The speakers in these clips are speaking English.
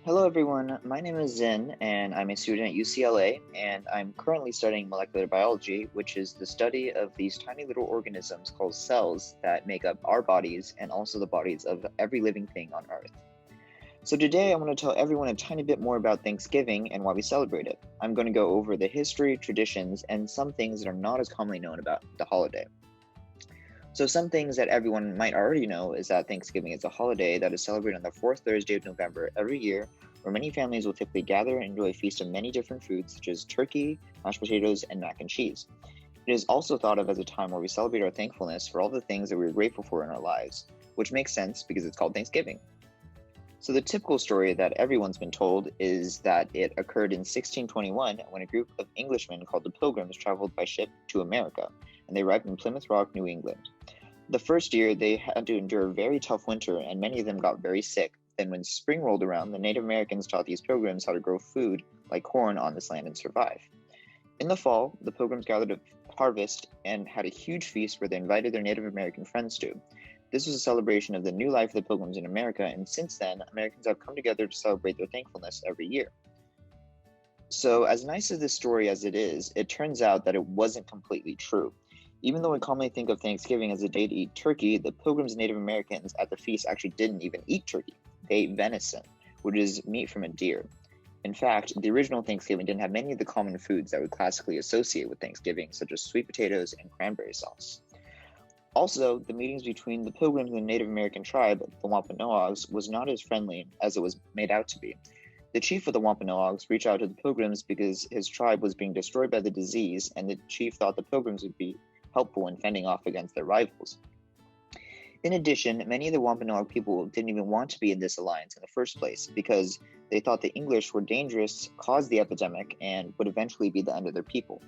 Hello, everyone. My name is Zen, and I'm a student at UCLA, and I'm currently studying molecular biology, which is the study of these tiny little organisms called cells that make up our bodies and also the bodies of every living thing on Earth. So, today I want to tell everyone a tiny bit more about Thanksgiving and why we celebrate it. I'm going to go over the history, traditions, and some things that are not as commonly known about the holiday. So, some things that everyone might already know is that Thanksgiving is a holiday that is celebrated on the fourth Thursday of November every year, where many families will typically gather and enjoy a feast of many different foods, such as turkey, mashed potatoes, and mac and cheese. It is also thought of as a time where we celebrate our thankfulness for all the things that we're grateful for in our lives, which makes sense because it's called Thanksgiving. So, the typical story that everyone's been told is that it occurred in 1621 when a group of Englishmen called the Pilgrims traveled by ship to America, and they arrived in Plymouth Rock, New England. The first year, they had to endure a very tough winter, and many of them got very sick. Then, when spring rolled around, the Native Americans taught these pilgrims how to grow food like corn on this land and survive. In the fall, the pilgrims gathered a harvest and had a huge feast where they invited their Native American friends to. This was a celebration of the new life of the pilgrims in America, and since then, Americans have come together to celebrate their thankfulness every year. So, as nice as this story as it is, it turns out that it wasn't completely true. Even though we commonly think of Thanksgiving as a day to eat turkey, the Pilgrims and Native Americans at the feast actually didn't even eat turkey. They ate venison, which is meat from a deer. In fact, the original Thanksgiving didn't have many of the common foods that we classically associate with Thanksgiving, such as sweet potatoes and cranberry sauce. Also, the meetings between the Pilgrims and the Native American tribe, the Wampanoags, was not as friendly as it was made out to be. The chief of the Wampanoags reached out to the Pilgrims because his tribe was being destroyed by the disease, and the chief thought the Pilgrims would be helpful in fending off against their rivals. In addition, many of the Wampanoag people didn't even want to be in this alliance in the first place because they thought the English were dangerous, caused the epidemic, and would eventually be the end of their people.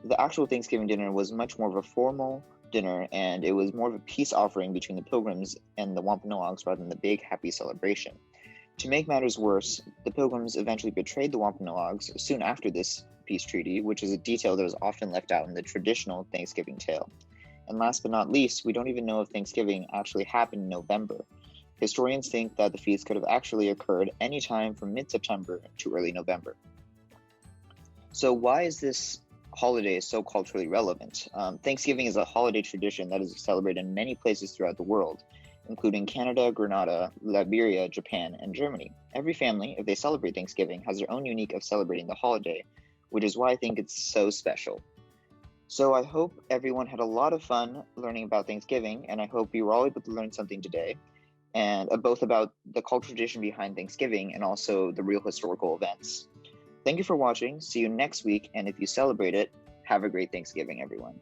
The actual Thanksgiving dinner was much more of a formal dinner, and it was more of a peace offering between the Pilgrims and the Wampanoags rather than the big happy celebration. To make matters worse, the Pilgrims eventually betrayed the Wampanoags soon after this peace treaty, which is a detail that is often left out in the traditional Thanksgiving tale. And last but not least, we don't even know if Thanksgiving actually happened in November. Historians think that the feast could have actually occurred anytime from mid September to early November. So, why is this holiday so culturally relevant? Thanksgiving is a holiday tradition that is celebrated in many places throughout the world, including Canada, Grenada, Liberia, Japan, and Germany. Every family, if they celebrate Thanksgiving, has their own unique of celebrating the holiday, which is why I think it's so special. So I hope everyone had a lot of fun learning about Thanksgiving, and I hope you were all able to learn something today, and both about the cultural tradition behind Thanksgiving and also the real historical events. Thank you for watching. See you next week, and if you celebrate it, have a great Thanksgiving, everyone.